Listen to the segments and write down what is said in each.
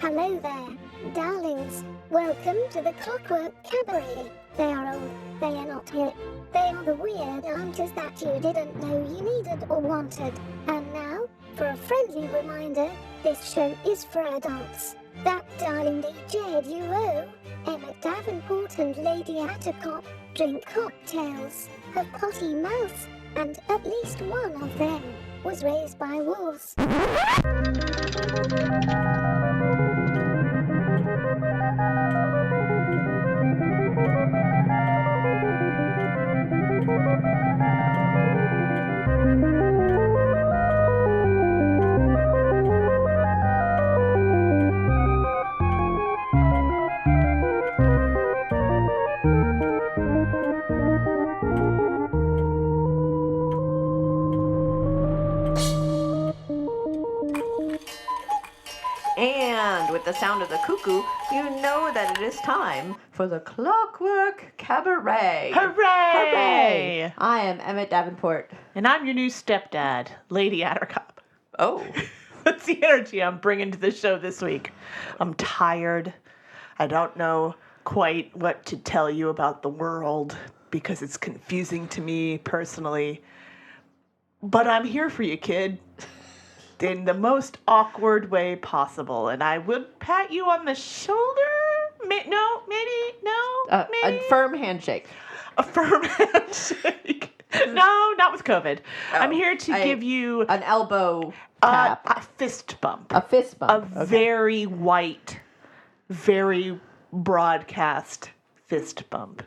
Hello there, darlings. Welcome to the Clockwork Cabaret. They are old. They are not here. They are the weird answers that you didn't know you needed or wanted. And now, for a friendly reminder, this show is for adults. That darling DJ duo, Emmett Davenport and Lady Attercop, drink cocktails, have potty mouths, and at least one of them was raised by wolves. And with the sound of the cuckoo, you know that it is time for the Clockwork Cabaret. Hooray! Hooray! I am Emmett Davenport. And I'm your new stepdad, Lady Attercop. Oh. That's the energy I'm bringing to the show this week. I'm tired. I don't know quite what to tell you about the world because it's confusing to me personally. But I'm here for you, kid. In the most awkward way possible. And I would pat you on the shoulder. Maybe. A firm handshake. A firm handshake. No, not with COVID. Oh, I'm here to give you an elbow tap. a fist bump. A fist bump. A very white, very broadcast fist bump.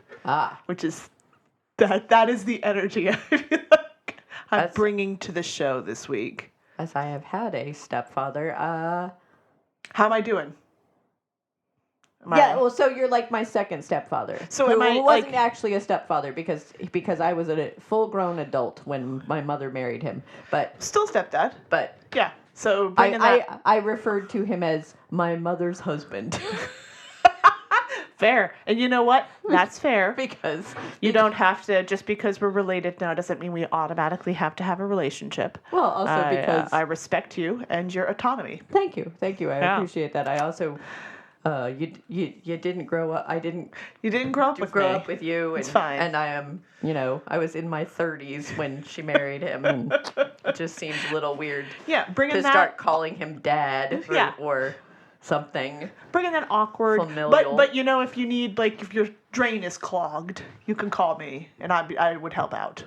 Which is, that is the energy I feel like I'm bringing to the show this week. As I have had a stepfather, How am I doing? So you're like my second stepfather. So who wasn't actually a stepfather because I was a full-grown adult when my mother married him. But still stepdad. But yeah. So I referred to him as my mother's husband. Fair. And you know what? That's fair. Because you don't have to, just because we're related now doesn't mean we automatically have to have a relationship. Well, also because I respect you and your autonomy. Thank you. I appreciate that. I also you didn't grow up. You didn't grow up with me. Up with you. It's fine. And I am, I was in my 30s when she married him, and it just seems a little weird. Yeah, start calling him dad or something. Bringing that awkward familial. But if you need, like, if your drain is clogged, you can call me and I would help out.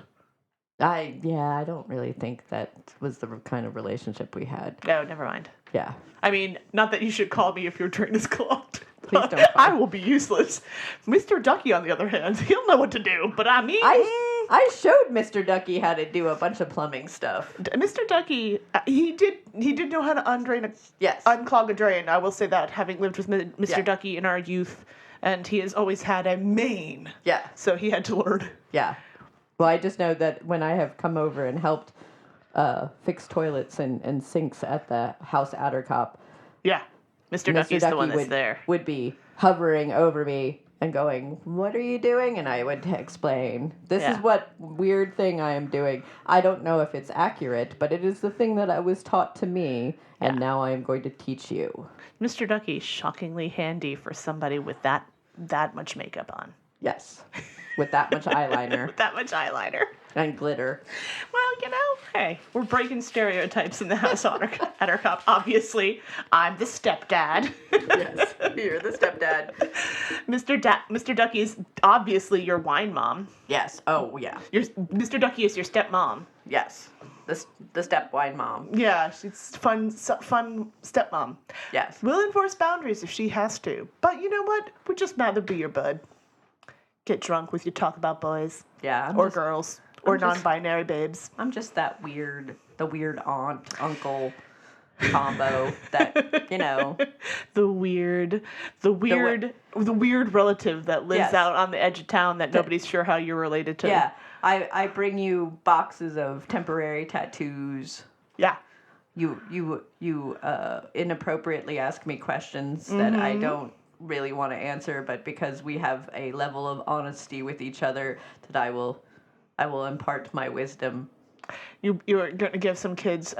I don't really think that was the kind of relationship we had. No, never mind. Yeah. I mean, not that you should call me if your drain is clogged. Please don't call. I will be useless. Mr. Ducky, on the other hand, he'll know what to do, but I mean... I showed Mr. Ducky how to do a bunch of plumbing stuff. Mr. Ducky, he did know how to unclog a drain. I will say that, having lived with Mr. Ducky in our youth, and he has always had a main. Yeah. So he had to learn. Yeah. Well, I just know that when I have come over and helped fix toilets and sinks at the house Attercop. Yeah. Mr. Ducky's the one that's there. Would be hovering over me and going, "What are you doing?" And I would explain, "This is what weird thing I am doing. I don't know if it's accurate, but it is the thing that I was taught to me, and now I am going to teach you." Mr. Ducky's shockingly handy for somebody with that much makeup on. Yes. With that much eyeliner. With that much eyeliner. And glitter. Well, hey, we're breaking stereotypes in the house Attercop. Obviously, I'm the stepdad. Yes, you're the stepdad. Mr. Ducky is obviously your wine mom. Yes. Oh, yeah. Mr. Ducky is your stepmom. Yes. The step wine mom. Yeah, she's fun stepmom. Yes. We'll enforce boundaries if she has to. But you know what? We'd just rather be your bud. Get drunk with you, talk about boys. Yeah. Or girls. Or non-binary babes. I'm just the weird aunt, uncle combo that, The weird relative that lives out on the edge of town that nobody's sure how you're related to. Yeah. I bring you boxes of temporary tattoos. Yeah. You inappropriately ask me questions that I don't really want to answer, but because we have a level of honesty with each other that I will impart my wisdom. you're going to give some kids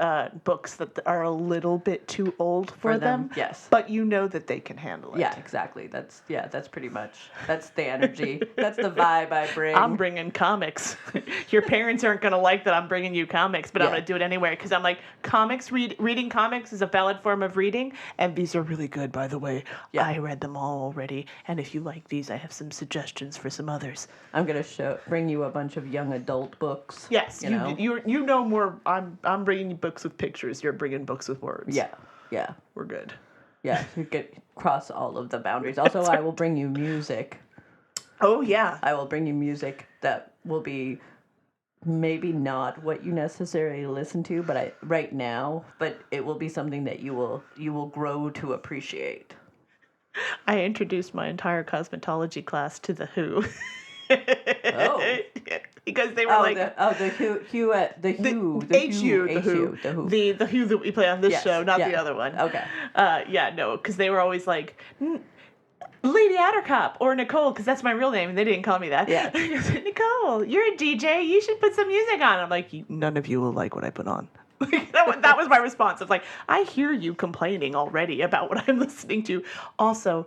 books that are a little bit too old for them. Yes. But you know that they can handle it. Yeah, exactly. That's pretty much, that's the energy. That's the vibe I bring. I'm bringing comics. Your parents aren't going to like that I'm bringing you comics, but I'm going to do it anyway because I'm like, reading comics is a valid form of reading, and these are really good, by the way. Yeah. I read them all already, and if you like these, I have some suggestions for some others. I'm going to bring you a bunch of young adult books. Yes, you know more. I'm bringing you books with pictures. You're bringing books with words. Yeah. We're good. Yeah, you get cross all of the boundaries. Also, I will bring you music. Oh, yeah. I will bring you music that will be maybe not what you necessarily listen to, but right now, but it will be something that you will grow to appreciate. I introduced my entire cosmetology class to The Who. Oh. Because they were the Who that we play on this show, not the other one. Okay. Because they were always like, Lady Attercop or Nicole, because that's my real name, and they didn't call me that. Yeah. Nicole, you're a DJ. You should put some music on. I'm like, none of you will like what I put on. That was my response. I was like, I hear you complaining already about what I'm listening to. Also,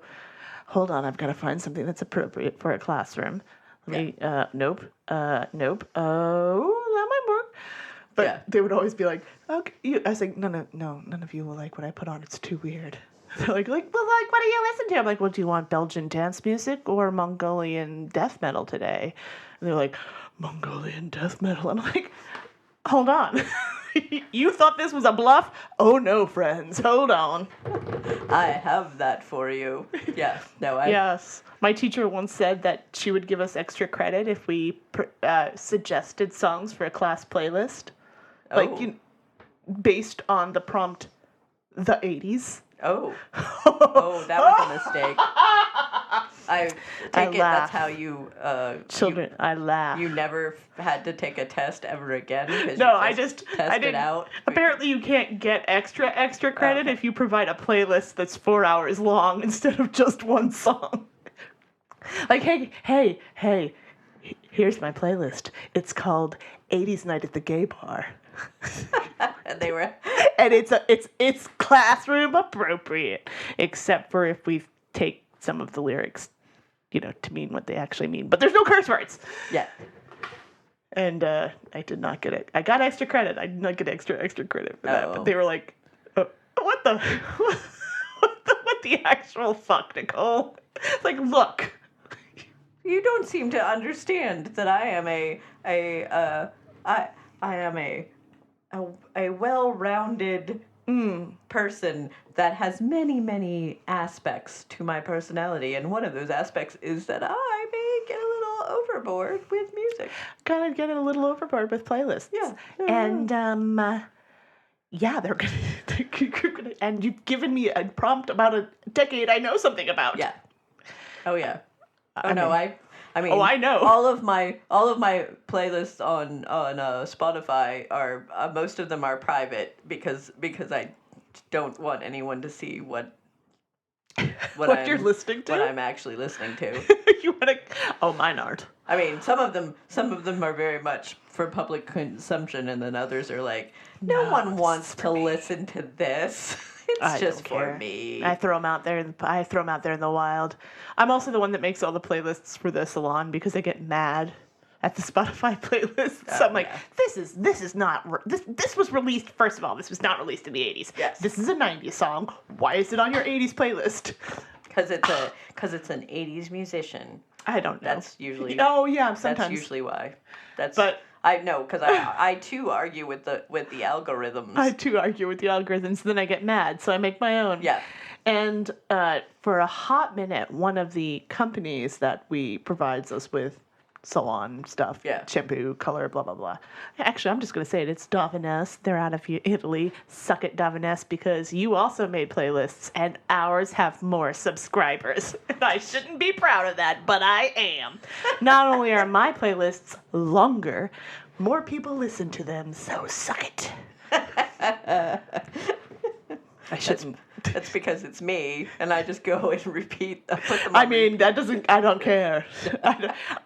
hold on, I've got to find something that's appropriate for a classroom. Nope. Oh, that might work. But they would always be like, okay. I was like, no, none of you will like what I put on. It's too weird. They're like, what do you listen to? I'm like, well, do you want Belgian dance music or Mongolian death metal today? And they're like, Mongolian death metal. I'm like, hold on. You thought this was a bluff? Oh, no, friends. Hold on. I have that for you. Yeah. No, Yes. My teacher once said that she would give us extra credit if we suggested songs for a class playlist. Oh. Like, based on the prompt, the 80s. Oh. Oh, that was a mistake. I take it that's how you... Children, I laugh. You never had to take a test ever again? No, I didn't. Out? Apparently you can't get extra credit if you provide a playlist that's 4 hours long instead of just one song. Like, hey, here's my playlist. It's called 80s Night at the Gay Bar. And it's classroom appropriate, except for if we take some of the lyrics, to mean what they actually mean. But there's no curse words. Yeah. And I did not get it. I got extra credit. I did not get extra credit for that. But they were like, what the actual fuck, Nicole? It's like, look. You don't seem to understand that I am a well-rounded person that has many, many aspects to my personality, and one of those aspects is that I may get a little overboard with music. Kind of getting a little overboard with playlists. Yeah. And they're gonna, and you've given me a prompt about a decade I know something about. Yeah. Oh yeah. I mean, I know. All of my playlists on Spotify are most of them are private because I don't want anyone to see what you're listening to. What I'm actually listening to. You want to? Oh, mine aren't. I mean, some of them are very much for public consumption, and then others are like, no one wants to listen to this. It's just for me. I throw them out there. In the wild. I'm also the one that makes all the playlists for the salon because I get mad at the Spotify playlists. So I'm like, this was released. First of all, this was not released in the 80s. Yes. This is a 90s song. Why is it on your 80s playlist? Because it's an 80s musician. I don't know. That's usually. Oh yeah, sometimes. That's usually why. I know, because I too argue with the algorithms. I too argue with the algorithms, then I get mad, so I make my own. Yeah. And for a hot minute, one of the companies that provides us with salon stuff, shampoo, color, blah, blah, blah. Actually, I'm just going to say it. It's Davines. They're out of Italy. Suck it, Davines, because you also made playlists, and ours have more subscribers. And I shouldn't be proud of that, but I am. Not only are my playlists longer, more people listen to them, so suck it. I shouldn't. That's because it's me, and I just go and repeat. Put them I mean, that doesn't. I don't care.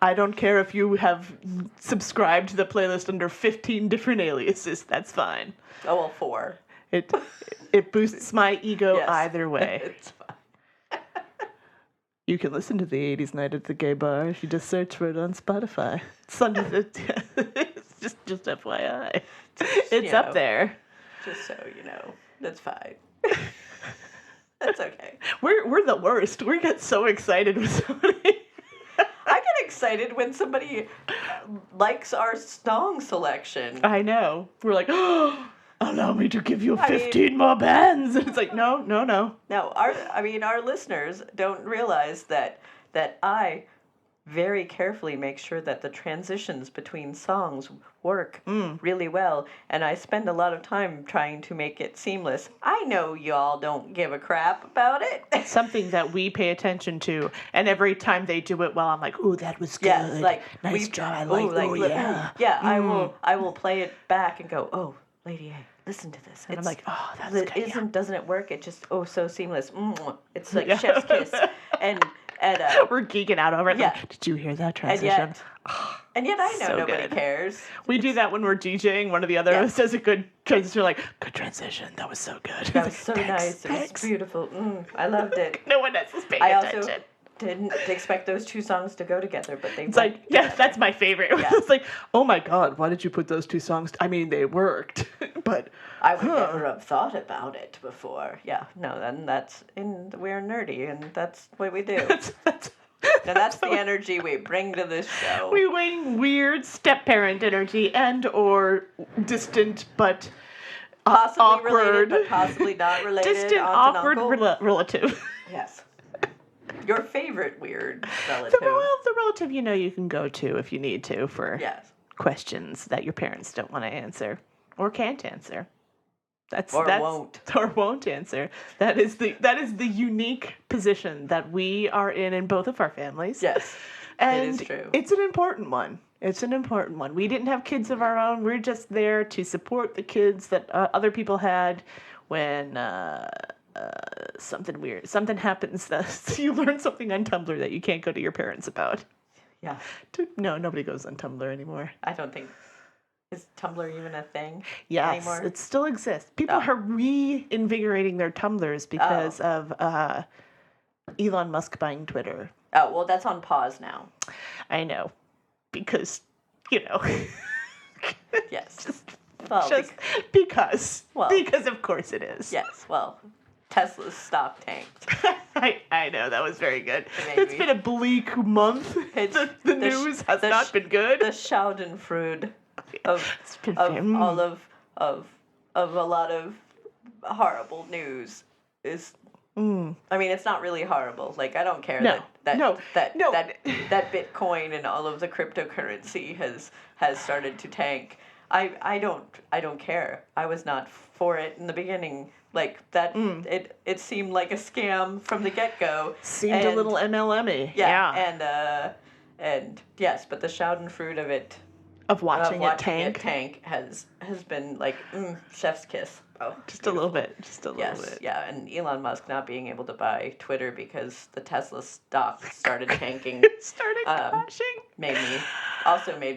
I don't care if you have subscribed to the playlist under 15 different aliases. That's fine. Oh well, 4. It boosts my ego Yes. Either way. It's fine. You can listen to the 80s Night at the Gay Bar if you just search for it on Spotify. It's under the. It's just FYI. It's up there. Just so you know, that's fine. That's okay. We're the worst. We get so excited with somebody. I get excited when somebody likes our song selection. I know. We're like, oh, allow me to give you 15 more bands. And it's like, no. No, our listeners don't realize that I very carefully make sure that the transitions between songs work really well, and I spend a lot of time trying to make it seamless. I know y'all don't give a crap about it. Something that we pay attention to, and every time they do it well, I'm like, ooh, that was good. Yes, like nice job. I like, yeah. Yeah, I will play it back and go, oh, Lady A, listen to this. And I'm like, oh, that's good. Doesn't it work? It just, so seamless. It's like chef's kiss. And we're geeking out over it. Yeah. Like, did you hear that transition? And yet I know so nobody good. cares. We do that when we're DJing. One of the other of us does a good transition. We're like, good transition. That was so good. That was so nice. It was beautiful. I loved it. No one else is paying attention. Also didn't expect those two songs to go together, but they It's like, yeah, that's my favorite. Yeah. It's like, oh my God, why did you put those two songs? I mean, they worked, but I would never have thought about it before. Yeah, no, then we're nerdy, and that's what we do. That's the energy we bring to this show. We bring weird step-parent energy and or distant but possibly awkward, related, but possibly not related. distant, aunt awkward and uncle. relative. Yes. Your favorite weird relative. The relative you can go to if you need to for questions that your parents don't want to answer or can't answer. Won't answer. That is the unique position that we are in both of our families. Yes, and it is true. It's an important one. We didn't have kids of our own. We're just there to support the kids that other people had when something happens that you learn something on Tumblr that you can't go to your parents about. Yeah. No, nobody goes on Tumblr anymore. I don't think. Is Tumblr even a thing anymore? Yes, it still exists. People are reinvigorating their Tumblrs because of Elon Musk buying Twitter. Oh, well, that's on pause now. I know. Because, Yes. Because. Because of course it is. Yes, well, Tesla's stock tanked. I know, that was very good. It's been a bleak month. The news has not been good. The Schadenfreude of a lot of horrible news is. I mean, it's not really horrible. Like, I don't care that Bitcoin and all of the cryptocurrency has started to tank. I don't care. I was not for it in the beginning. Like that, it seemed like a scam from the get-go. Seemed a little MLM-y. Yeah. And yes, but the Schadenfreude of it. Of watching it tank has been like chef's kiss. Oh, just a little bit. Bit. Yeah, and Elon Musk not being able to buy Twitter because the Tesla stock started tanking. Crashing. Made me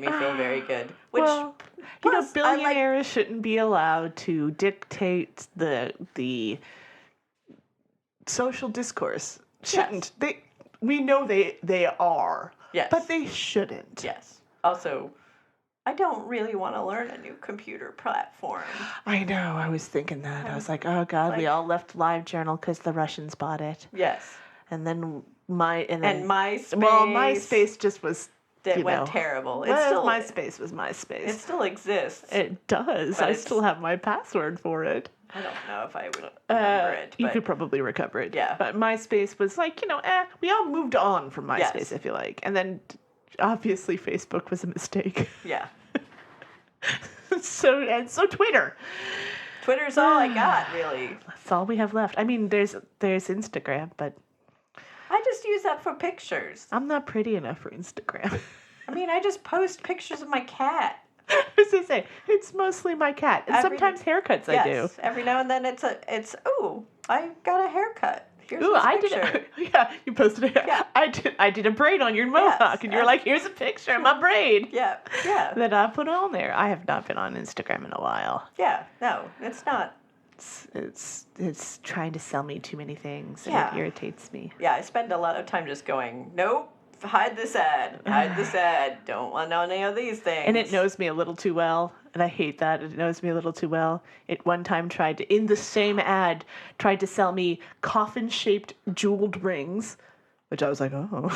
feel very good. Which, billionaires shouldn't be allowed to dictate the social discourse. Shouldn't. Yes. We know they are. Yes. But they shouldn't. Yes. Also, I don't really want to learn a new computer platform. I know. I was thinking that. I was like, oh God, we all left LiveJournal because the Russians bought it. Yes. And then MySpace. Well, MySpace just was. That went terrible. MySpace was MySpace. It still exists. It does. I still have my password for it. I don't know if I would remember it. You could probably recover it. Yeah. But MySpace was like, we all moved on from MySpace, Yes. I feel like. And then, obviously, Facebook was a mistake. Yeah. So Twitter. Twitter's all I got, really. That's all we have left. I mean, there's Instagram, but... I just use that for pictures. I'm not pretty enough for Instagram. I mean, I just post pictures of my cat. I was gonna say it's mostly my cat, and sometimes haircuts I do. Yes, every now and then it's ooh, I got a haircut. Here's Ooh, this I picture. did. Yeah, you posted it. Yeah. I did a braid on your mohawk, and you're like, "Here's a picture of my braid." Yeah, yeah. That I put on there. I have not been on Instagram in a while. Yeah, no, it's not. It's trying to sell me too many things, and Yeah. it irritates me. Yeah, I spend a lot of time just going, nope, hide this ad, don't want any of these things. And it knows me a little too well, and I hate that. It knows me a little too well. It one time in the same ad, tried to sell me coffin-shaped jeweled rings, which I was like, oh,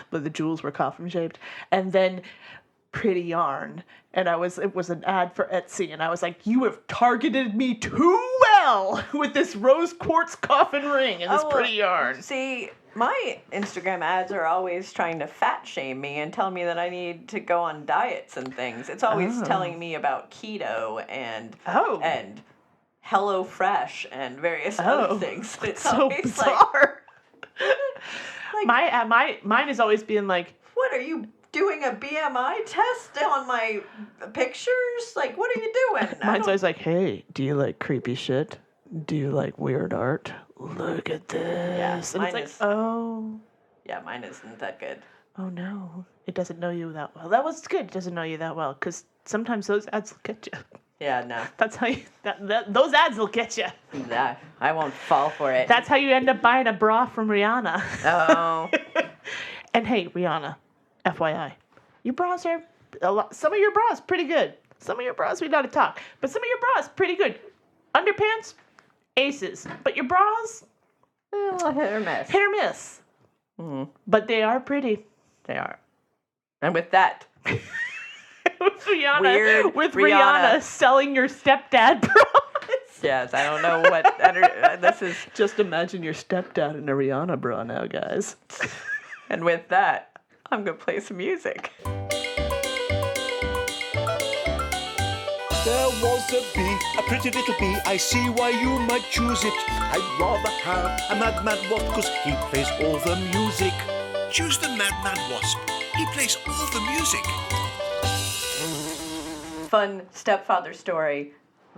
but the jewels were coffin-shaped. And then pretty yarn, and it was an ad for Etsy, and I was like, you have targeted me too well with this rose quartz coffin ring and this pretty yarn. See, my Instagram ads are always trying to fat shame me and tell me that I need to go on diets and things. It's always telling me about keto and Hello Fresh and various other things. It's so always bizarre. Mine is always being like, what are you doing, a BMI test on my pictures? Like, what are you doing? Mine's always like, hey, do you like creepy shit? Do you like weird art? Look at this. Yeah, and it's like, oh. Yeah, mine isn't that good. Oh, no. It doesn't know you that well. That was good. It doesn't know you that well, because sometimes those ads will get you. Yeah, no. That's how you... those ads will get you. Nah, I won't fall for it. That's how you end up buying a bra from Rihanna. Oh. And hey, Rihanna, FYI, your bras are... some of your bras pretty good. Some of your bras, we gotta talk. But some of your bras, pretty good. Underpants, aces. But your bras... hit or miss. Hit or miss. Mm-hmm. But they are pretty. They are. And with that... with Rihanna selling your stepdad bras. Yes, I don't know what... this is... Just imagine your stepdad in a Rihanna bra now, guys. And with that, I'm going to play some music. There was a bee, a pretty little bee. I see why you might choose it. I'd rather have a madman wasp, because he plays all the music. Choose the madman wasp. He plays all the music. Fun stepfather story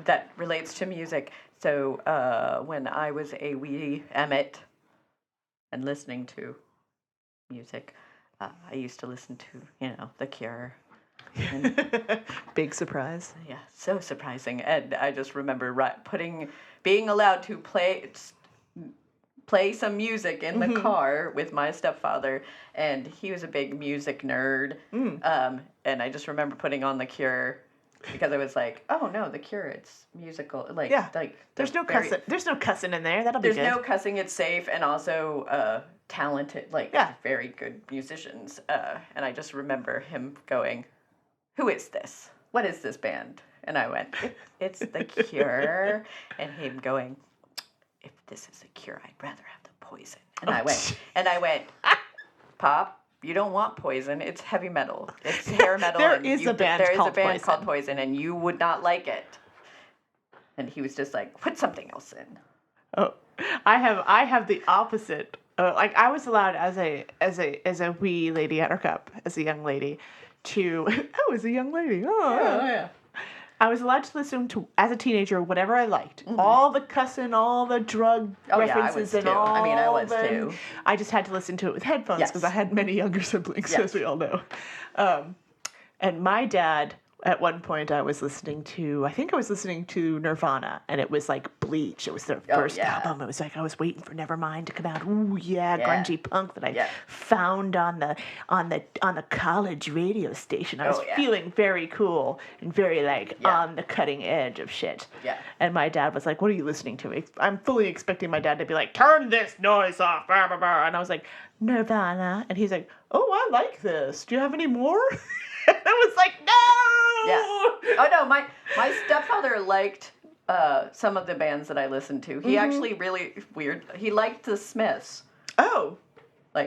that relates to music. So when I was a wee Emmett and listening to music, I used to listen to, The Cure. Big surprise. Yeah, so surprising. And I just remember being allowed to play some music in the car with my stepfather, and he was a big music nerd. And I just remember putting on The Cure because I was like, oh no, The Cure, it's musical. There's no cussing. There's no cussing in there. That'll be good. There's no cussing. It's safe, and also talented, very good musicians. And I just remember him going, who is this? What is this band? And I went, it's The Cure. And him going, if this is The Cure, I'd rather have the Poison. And I went, Pop, you don't want Poison. It's heavy metal. It's hair metal. There is a band called Poison, and you would not like it. And he was just like, put something else in. Oh, I have the opposite. I was allowed as a wee lady Attercop, as a young lady, as a young lady. Oh yeah. I was allowed to listen to, as a teenager, whatever I liked. Mm-hmm. All the cussing, all the drug references, and all. I mean, I was too. I just had to listen to it with headphones because I had many younger siblings, as we all know. And my dad, at one point, I was listening to Nirvana, and it was like Bleach. It was their first album. It was like I was waiting for Nevermind to come out. Ooh, grungy punk that I found on the college radio station. I was feeling very cool and very on the cutting edge of shit. Yeah. And my dad was like, "What are you listening to?" I'm fully expecting my dad to be like, "Turn this noise off," blah, blah, blah. And I was like, "Nirvana," and he's like, "Oh, I like this. Do you have any more?" And I was like, "No." Yeah. Oh no, my stepfather liked some of the bands that I listened to. He actually really weird. He liked the Smiths. Oh.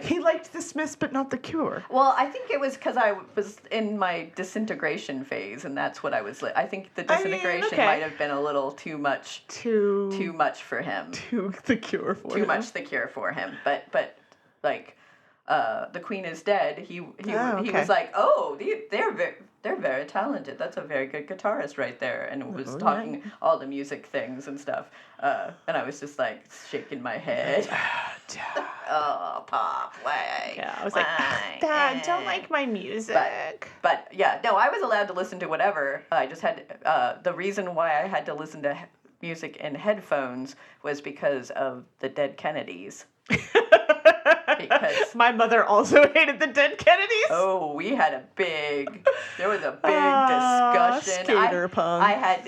He liked the Smiths, but not the Cure. Well, I think it was because I was in my disintegration phase, and that's what I was. I think the disintegration might have been a little too much. Too much for him. Too The Cure for him. Too much The Cure for him. But The Queen is Dead. He was like, oh, they're very talented. That's a very good guitarist right there. And was talking all the music things and stuff. And I was just like shaking my head. Oh, Pop, why? Yeah, I was like, Dad, don't like my music. But yeah, no, I was allowed to listen to whatever. I just had, the reason why I had to listen to music in headphones was because of the Dead Kennedys. Because my mother also hated the Dead Kennedys. Oh, there was a big discussion. Skater punk. I had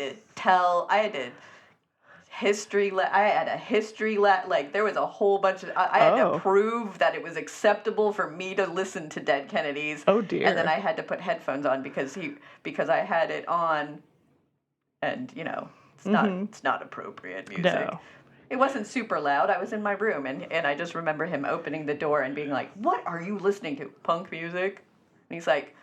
a history like there was a whole bunch of I had to prove that it was acceptable for me to listen to Dead Kennedys. Oh dear. And then I had to put headphones on because I had it on, and it's not appropriate music. No. It wasn't super loud. I was in my room, and I just remember him opening the door and being like, "What are you listening to? Punk music?" And he's like,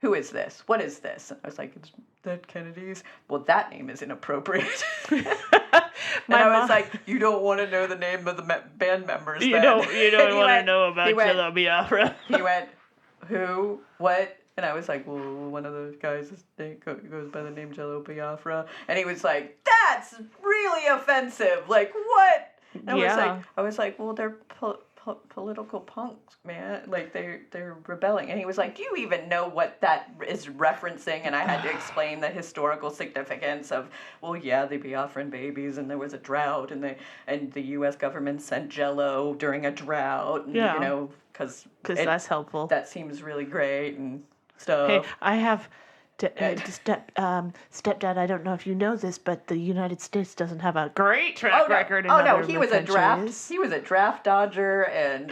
"Who is this? What is this?" And I was like, "It's Dead Kennedys." Well, that name is inappropriate. I was like, "You don't want to know the name of the band members. You don't want to know about Jello Biafra." He went, "Who? What?" And I was like, well, one of those guys goes by the name Jello Biafra. And he was like, that's really offensive. Like, what? And I was like, well, they're political punks, man. Like, they're rebelling. And he was like, do you even know what that is referencing? And I had to explain the historical significance of, well, yeah, the Biafran babies, and there was a drought, and the U.S. government sent Jello during a drought. And, because that's helpful. That seems really great and stuff. Hey, I have stepdad. I don't know if you know this, but the United States doesn't have a great track record in other he was a countries. He was a draft dodger, and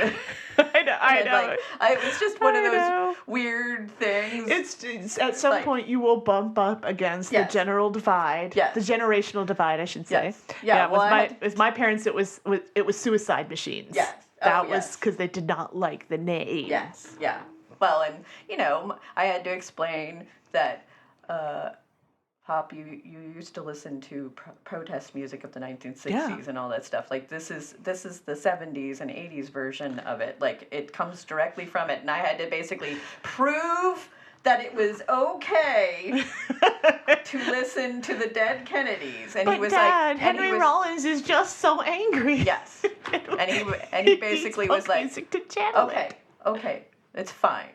I know. It was just one of those weird things. It's at some point you will bump up against the general divide. Yes. The generational divide, I should say. Yes. Yeah. With my parents, it was suicide machines. Yes. That was because they did not like the name. Yes. Yeah. Well, and, I had to explain that, Pop, you used to listen to protest music of the 1960s and all that stuff. Like, this is the 70s and 80s version of it. Like, it comes directly from it. And I had to basically prove that it was okay to listen to the Dead Kennedys. And but he was Dad, like, Henry Rollins is just so angry. Yes. and he basically was like, okay. It's fine.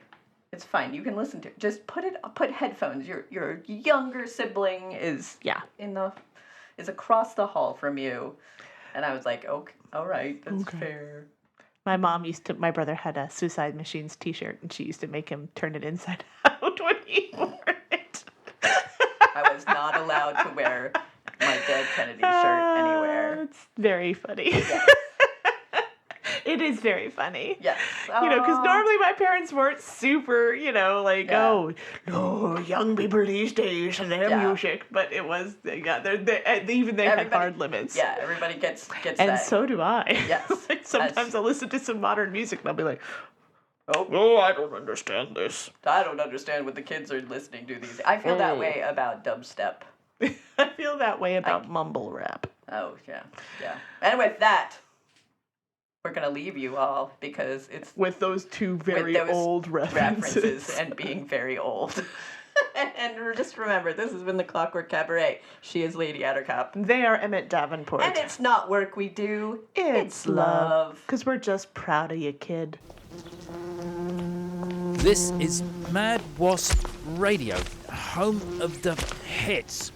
It's fine. You can listen to it. Just put headphones. Your younger sibling is is across the hall from you. And I was like, okay, all right, that's fair. My brother had a Suicide Machines t-shirt, and she used to make him turn it inside out when he wore it. I was not allowed to wear my Dead Kennedy shirt anywhere. It's very funny. Yes. It is very funny. Yes. Because normally my parents weren't super, young people these days and their music. But it was, they had hard limits. Yeah, everybody gets and that. And so do I. Yes. Sometimes I'll listen to some modern music and I'll be like, oh, I don't understand this. I don't understand what the kids are listening to these days. I feel that way about dubstep. I feel that way about mumble rap. Oh, yeah. Yeah. And with that, we're going to leave you all because it's... With those two very old references. And being very old. And just remember, this has been the Clockwork Cabaret. She is Lady Attercop. They are Emmett Davenport. And it's not work we do. It's love. Because we're just proud of you, kid. This is Mad Wasp Radio, home of the hits.